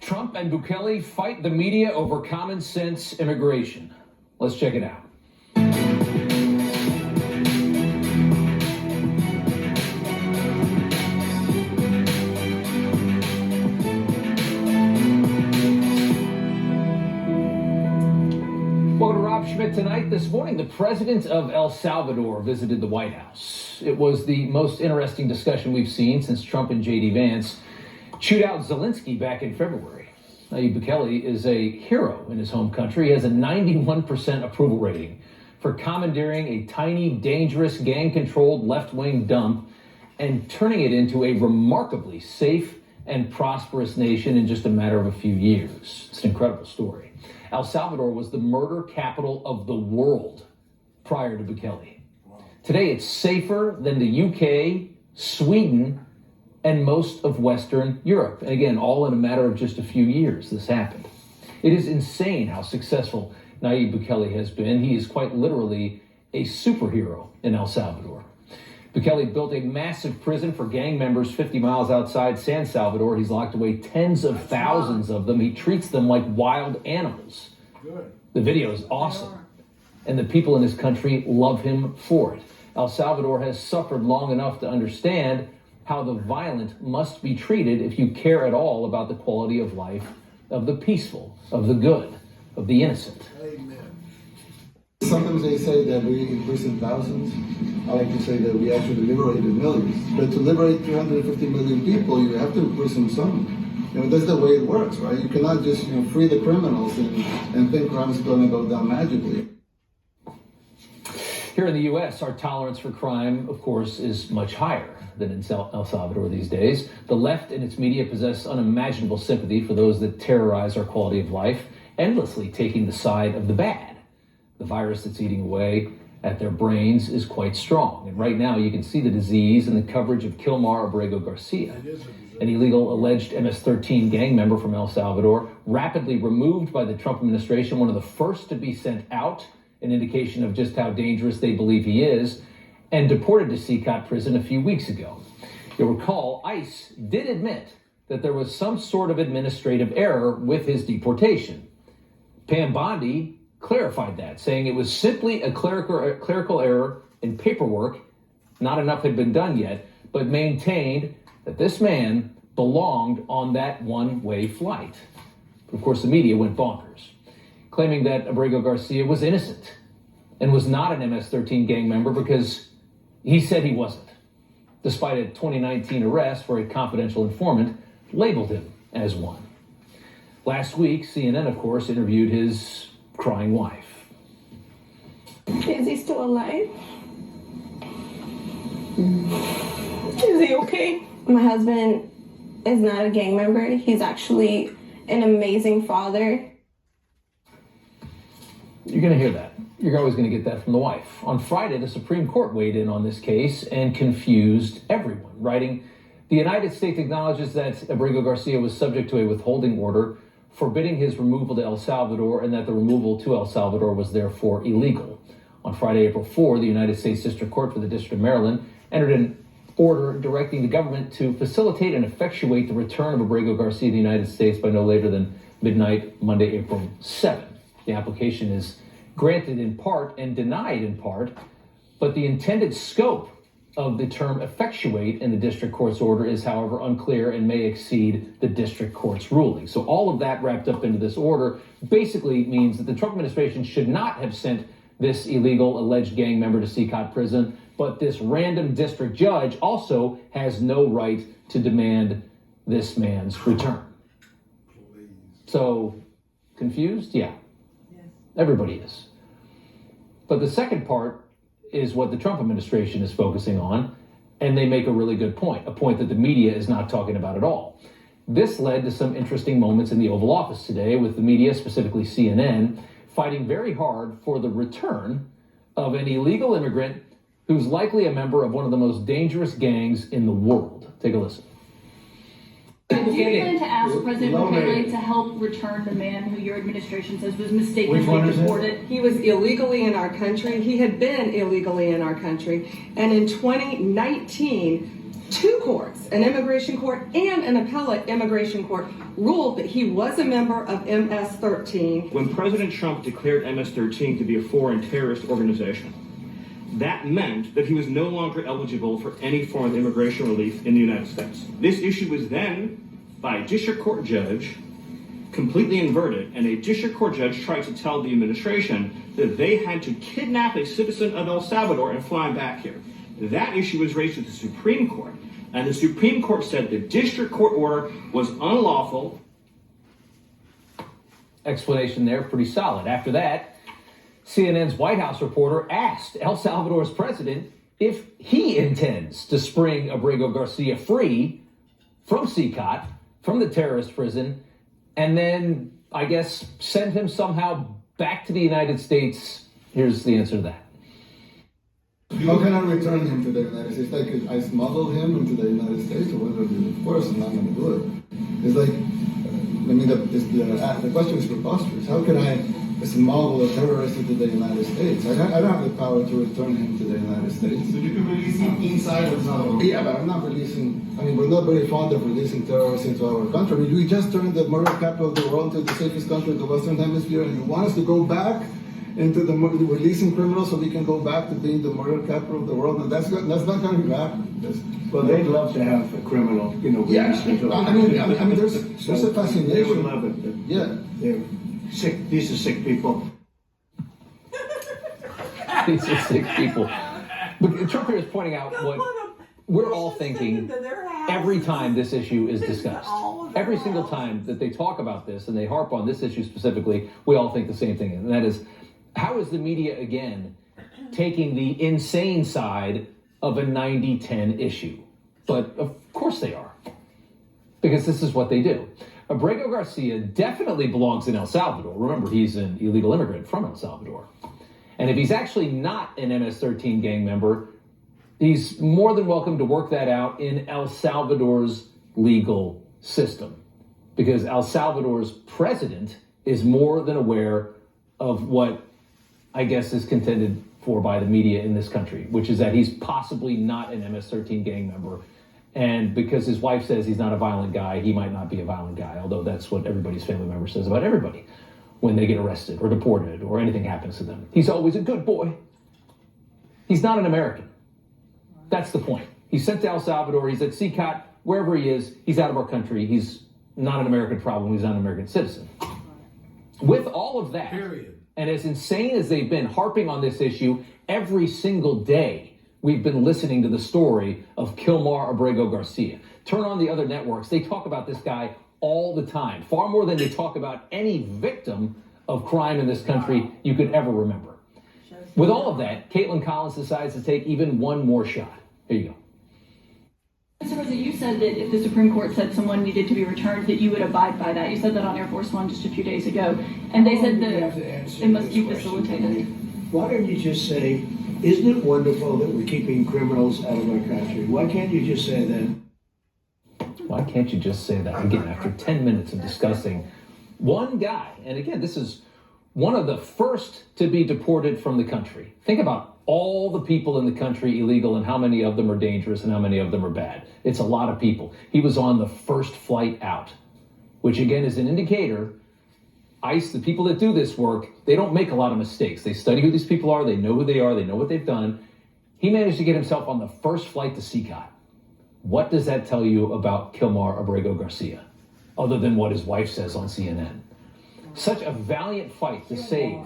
Trump and Bukele fight the media over common sense immigration. Let's check it out. Welcome to Rob Schmitt tonight. This morning, the president of El Salvador visited the White House. It was the most interesting discussion we've seen since Trump and J.D. Vance chewed out Zelensky back in February. Nayib Bukele is a hero in his home country. He has a 91% approval rating for commandeering a tiny, dangerous, gang-controlled left-wing dump and turning it into a remarkably safe and prosperous nation in just a matter of a few years. It's an incredible story. El Salvador was the murder capital of the world prior to Bukele. Today, it's safer than the UK, Sweden, and most of Western Europe. And again, all in a matter of just a few years, this happened. It is insane how successful Nayib Bukele has been. He is quite literally a superhero in El Salvador. Bukele built a massive prison for gang members 50 miles outside San Salvador. He's locked away tens of thousands of them. He treats them like wild animals. Good. The video is awesome. And the people in his country love him for it. El Salvador has suffered long enough to understand how the violent must be treated if you care at all about the quality of life of the peaceful, of the good, of the innocent. Amen. Sometimes they say that we imprisoned thousands. I like to say that we actually liberated millions. But to liberate 350 million people, you have to imprison some. That's the way it works, right? You cannot just free the criminals and think crime is going to go down magically. Here in the U.S., our tolerance for crime, of course, is much higher than in El Salvador these days. The left and its media possess unimaginable sympathy for those that terrorize our quality of life, endlessly taking the side of the bad. The virus that's eating away at their brains is quite strong. And right now, you can see the disease in the coverage of Kilmar Abrego Garcia, an illegal alleged MS-13 gang member from El Salvador, rapidly removed by the Trump administration, one of the first to be sent out, an indication of just how dangerous they believe he is, and deported to CCOT prison a few weeks ago. You'll recall, ICE did admit that there was some sort of administrative error with his deportation. Pam Bondi clarified that, saying it was simply a clerical error in paperwork. Not enough had been done yet, but maintained that this man belonged on that one-way flight. Of course, the media went bonkers, claiming that Abrego Garcia was innocent and was not an MS-13 gang member because he said he wasn't, despite a 2019 arrest where a confidential informant labeled him as one. Last week, CNN, of course, interviewed his crying wife. Is he still alive? Is he okay? My husband is not a gang member. He's actually an amazing father. You're going to hear that. You're always going to get that from the wife. On Friday, the Supreme Court weighed in on this case and confused everyone, writing, "The United States acknowledges that Abrego Garcia was subject to a withholding order forbidding his removal to El Salvador and that the removal to El Salvador was therefore illegal." On Friday, April 4, the United States District Court for the District of Maryland entered an order directing the government to facilitate and effectuate the return of Abrego Garcia to the United States by no later than midnight, Monday, April 7. The application is granted in part and denied in part, but the intended scope of the term effectuate in the district court's order is, however, unclear and may exceed the district court's ruling. So all of that wrapped up into this order basically means that the Trump administration should not have sent this illegal alleged gang member to CCOT prison, but this random district judge also has no right to demand this man's return. So, confused? Yeah. Everybody is. But the second part is what the Trump administration is focusing on, and they make a really good point, a point that the media is not talking about at all. This led to some interesting moments in the Oval Office today, with the media, specifically CNN, fighting very hard for the return of an illegal immigrant who's likely a member of one of the most dangerous gangs in the world. Take a listen. Do you plan to ask President Bukele to help return the man who your administration says was mistakenly deported? He was illegally in our country. He had been illegally in our country. And in 2019, two courts, an immigration court and an appellate immigration court, ruled that he was a member of MS-13. When President Trump declared MS-13 to be a foreign terrorist organization, that meant that he was no longer eligible for any form of immigration relief in the United States. This issue was then, by a district court judge, completely inverted, and a district court judge tried to tell the administration that they had to kidnap a citizen of El Salvador and fly him back here. That issue was raised with the Supreme Court, and the Supreme Court said the district court order was unlawful. Explanation there, pretty solid. After that, CNN's White House reporter asked El Salvador's president if he intends to spring Abrego Garcia free from CCOT, from the terrorist prison, and then, I guess, send him somehow back to the United States. Here's the answer to that. How can I return him to the United States? Like, I smuggle him into the United States, or whether of course I'm not going to do it. It's like, I mean, the question is preposterous. How can I smuggle a terrorist into the United States? I don't have the power to return him to the United States. So you can release him inside of Salvador? Yeah, but I'm not releasing, I mean, we're not very fond of releasing terrorists into our country. I mean, we just turned the murder capital of the world to the safest country in the Western Hemisphere, and you want us to go back into the releasing criminals so we can go back to being the murder capital of the world? And that's not going to happen. Well, they'd love to have a criminal, released into I mean, there's a fascination. They would love it. Yeah. They're sick. These are sick people. These are sick people. But Trump here is pointing out what we're all thinking every time this issue is discussed. Every single time that they talk about this and they harp on this issue specifically, we all think the same thing. And that is, how is the media again taking the insane side of a 90-10 issue? But of course they are, because this is what they do. Abrego Garcia definitely belongs in El Salvador. Remember, he's an illegal immigrant from El Salvador. And if he's actually not an MS-13 gang member, he's more than welcome to work that out in El Salvador's legal system, because El Salvador's president is more than aware of what I guess is contended for by the media in this country, which is that he's possibly not an MS-13 gang member. And because his wife says he's not a violent guy, he might not be a violent guy, although that's what everybody's family member says about everybody when they get arrested or deported or anything happens to them. He's always a good boy. He's not an American. That's the point. He's sent to El Salvador. He's at CCOT. Wherever he is, he's out of our country. He's not an American problem. He's not an American citizen. With all of that, and as insane as they've been harping on this issue, every single day we've been listening to the story of Kilmar Abrego Garcia. Turn on the other networks. They talk about this guy all the time, far more than they talk about any victim of crime in this country you could ever remember. With all of that, Caitlin Collins decides to take even one more shot. Here you go. Mr. President, you said that if the Supreme Court said someone needed to be returned, that you would abide by that. You said that on Air Force One just a few days ago. And they said that it must be facilitated. Why don't you just say, isn't it wonderful that we're keeping criminals out of our country? Why can't you just say that? Why can't you just say that again after 10 minutes of discussing one guy? And again, this is one of the first to be deported from the country. Think about all the people in the country illegal and how many of them are dangerous and how many of them are bad. It's a lot of people. He was on the first flight out, which again is an indicator. ICE, the people that do this work, they don't make a lot of mistakes. They study who these people are. They know who they are. They know what they've done. He managed to get himself on the first flight to CCOT. What does that tell you about Kilmar Abrego Garcia, other than what his wife says on CNN? Such a valiant fight to save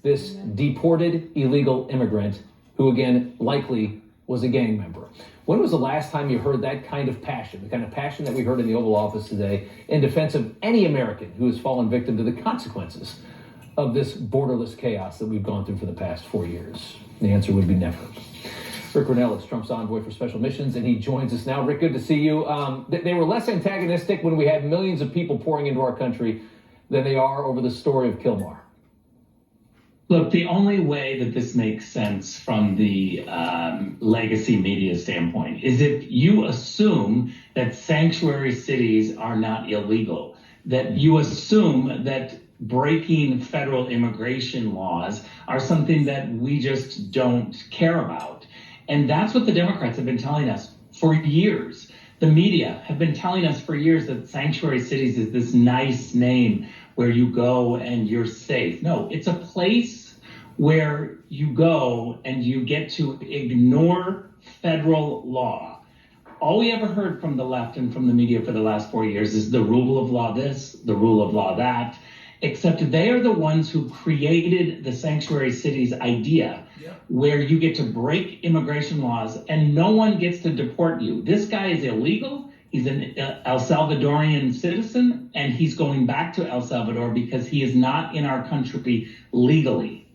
this deported illegal immigrant who, again, likely was a gang member. When was the last time you heard that kind of passion, the kind of passion that we heard in the Oval Office today in defense of any American who has fallen victim to the consequences of this borderless chaos that we've gone through for the past 4 years? The answer would be never. Rick Grenell is Trump's envoy for special missions, and he joins us now. Rick, good to see you. They were less antagonistic when we had millions of people pouring into our country than they are over the story of Kilmar. Look, the only way that this makes sense from the legacy media standpoint is if you assume that sanctuary cities are not illegal, that you assume that breaking federal immigration laws are something that we just don't care about. And that's what the Democrats have been telling us for years. The media have been telling us for years that sanctuary cities is this nice name where you go and you're safe. No, it's a place where you go and you get to ignore federal law. All we ever heard from the left and from the media for the last 4 years is the rule of law this, the rule of law that, except they are the ones who created the sanctuary cities idea, where you get to break immigration laws and no one gets to deport you. This guy is illegal. He's an El Salvadorian citizen, and he's going back to El Salvador because he is not in our country legally.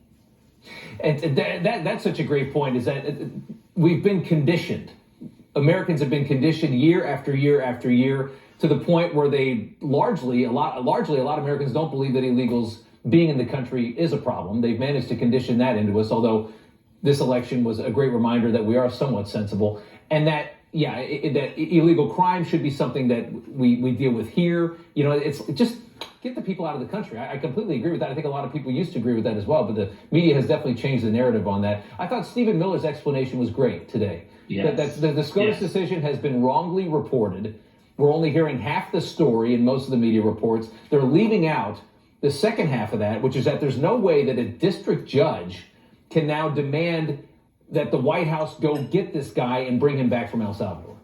And that's such a great point, is that we've been conditioned. Americans have been conditioned year after year after year to the point where they a lot of Americans don't believe that illegals being in the country is a problem. They've managed to condition that into us, although this election was a great reminder that we are somewhat sensible, and that that illegal crime should be something that we deal with here. You know, it's just get the people out of the country. I completely agree with that. I think a lot of people used to agree with that as well, but the media has definitely changed the narrative on that. I thought Stephen Miller's explanation was great today. Yes. The SCOTUS decision has been wrongly reported. We're only hearing half the story in most of the media reports. They're leaving out the second half of that, which is that there's no way that a district judge can now demand that the White House go get this guy and bring him back from El Salvador.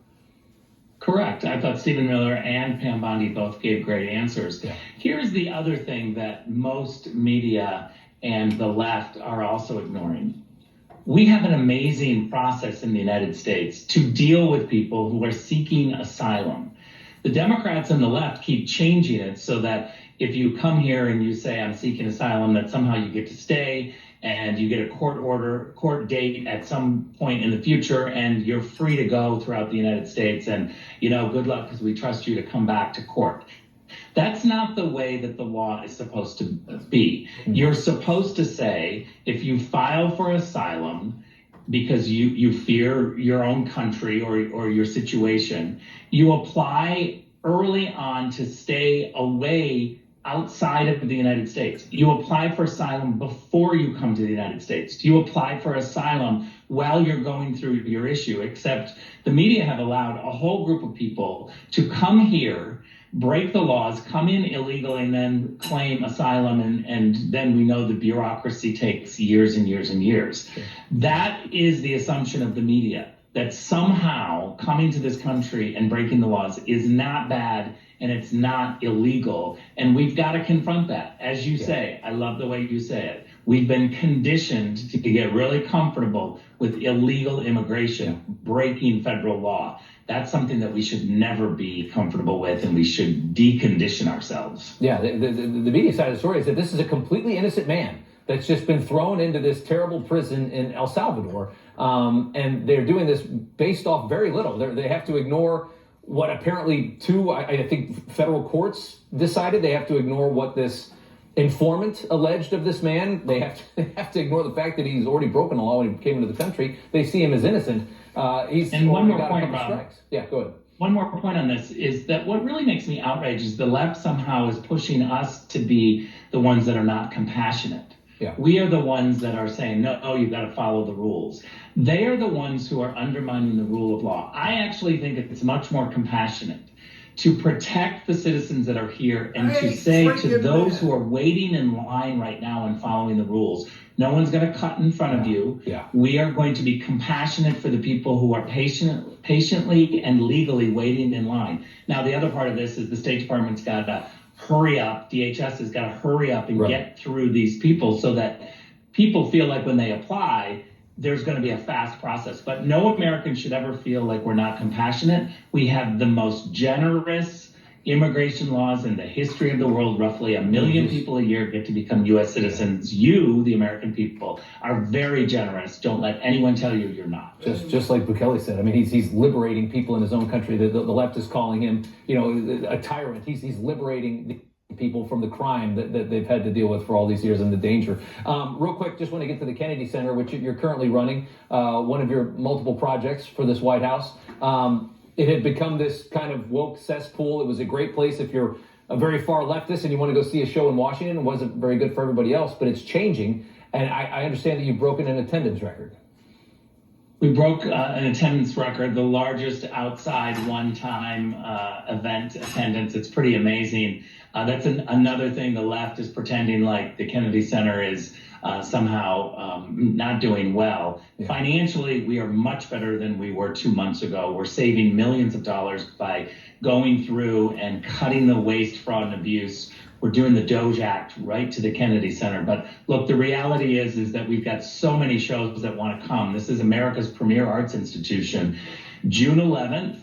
Correct. I thought Stephen Miller and Pam Bondi both gave great answers. Yeah. Here's the other thing that most media and the left are also ignoring. We have an amazing process in the United States to deal with people who are seeking asylum. The Democrats and the left keep changing it so that if you come here and you say, I'm seeking asylum, that somehow you get to stay and you get a court date at some point in the future, and you're free to go throughout the United States. And, good luck, because we trust you to come back to court. That's not the way that the law is supposed to be. You're supposed to say, if you file for asylum because you fear your own country or your situation, you apply early on to stay away outside of the United States. You apply for asylum before you come to the United States. You apply for asylum while you're going through your issue, except the media have allowed a whole group of people to come here, break the laws, come in illegally, and then claim asylum, and then we know the bureaucracy takes years and years and years. That is the assumption of the media, that somehow coming to this country and breaking the laws is not bad and it's not illegal. And we've got to confront that. As you say, I love the way you say it. We've been conditioned to get really comfortable with illegal immigration, breaking federal law. That's something that we should never be comfortable with, and we should decondition ourselves. Yeah, the media side of the story is that this is a completely innocent man that's just been thrown into this terrible prison in El Salvador. And they're doing this based off very little. They have to ignore what apparently I think federal courts decided. They have to ignore what this informant alleged of this man. They have to ignore the fact that he's already broken the law when he came into the country. They see him as innocent. And one more point about strikes. Yeah, go ahead. One more point on this is that what really makes me outraged is the left somehow is pushing us to be the ones that are not compassionate. Yeah. We are the ones that are saying, no, you've got to follow the rules. They are the ones who are undermining the rule of law. I actually think it's much more compassionate to protect the citizens that are here and to say to those who are waiting in line right now and following the rules, no one's going to cut in front of you. Yeah. We are going to be compassionate for the people who are patiently and legally waiting in line. Now, the other part of this is the State Department's got to hurry up. DHS has got to hurry up and get through these people so that people feel like when they apply, there's going to be a fast process. But no American should ever feel like we're not compassionate. We have the most generous immigration laws in the history of the world. Roughly 1 million people a year get to become U.S. citizens. You, the American people, are very generous. Don't let anyone tell you you're not. Just like Bukele said. I mean, he's liberating people in his own country. The left is calling him, a tyrant. He's liberating people from the crime that they've had to deal with for all these years and the danger. Real quick, just want to get to the Kennedy Center, which you're currently running, one of your multiple projects for this White House. It had become this kind of woke cesspool. It was a great place if you're a very far leftist and you want to go see a show in Washington. It wasn't very good for everybody else, but it's changing. And I understand that you've broken an attendance record. We broke an attendance record, the largest outside one-time event attendance. It's pretty amazing. That's another thing the left is pretending like the Kennedy Center is somehow not doing well. Yeah. Financially, we are much better than we were 2 months ago. We're saving millions of dollars by going through and cutting the waste, fraud, and abuse. We're doing the Doge Act right to the Kennedy Center. But look, the reality is that we've got so many shows that want to come. This is America's premier arts institution. June 11th,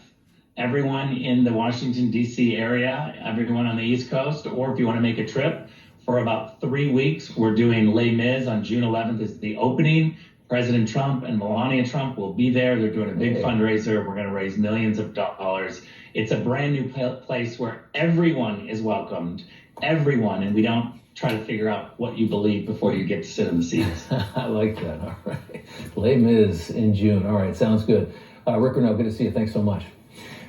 everyone in the Washington, D.C. area, everyone on the East Coast, or if you want to make a trip, for about 3 weeks, we're doing Les Mis on June 11th is the opening. President Trump and Melania Trump will be there. They're doing a big fundraiser. We're going to raise millions of dollars. It's a brand new place where everyone is welcomed. Everyone, and we don't try to figure out what you believe before you get to sit in the seats. I like that. All right. Les Mis in June. All right. Sounds good. Rick Renaud, good to see you. Thanks so much.